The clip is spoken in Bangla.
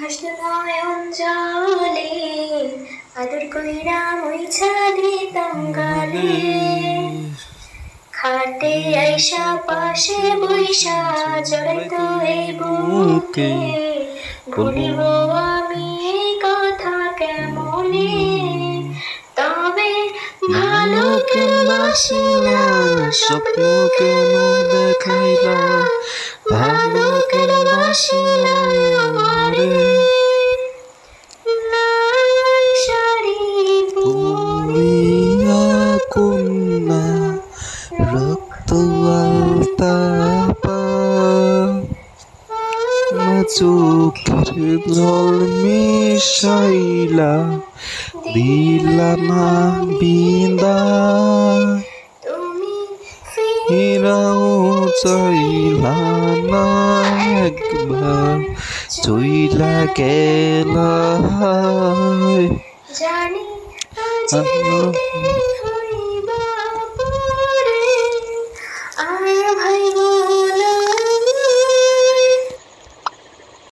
হাসলো নয়ন জলে, আদর কইরা মুইছা দিতাম গালে। খাটে আইসা পাশে বইসা জড়াইতো এই বুকে, ভুলিব আমি এই কথা কেমনে? তবে ভালো কেন বাসিলা, স্বপ্ন কেন দেখাইলা, ভালো কেন বাসিলা আমারে? লাল শাড়ি পরিয়া কন্যা রক্ত আলতা পা, চোখের জল মিশাইলা দিলা না বিন্দা, তুমি ফিরাও চাইলা না একবার, চইলা গেলা। জানি আজ রাতে হইবা পরে, আর ভাইব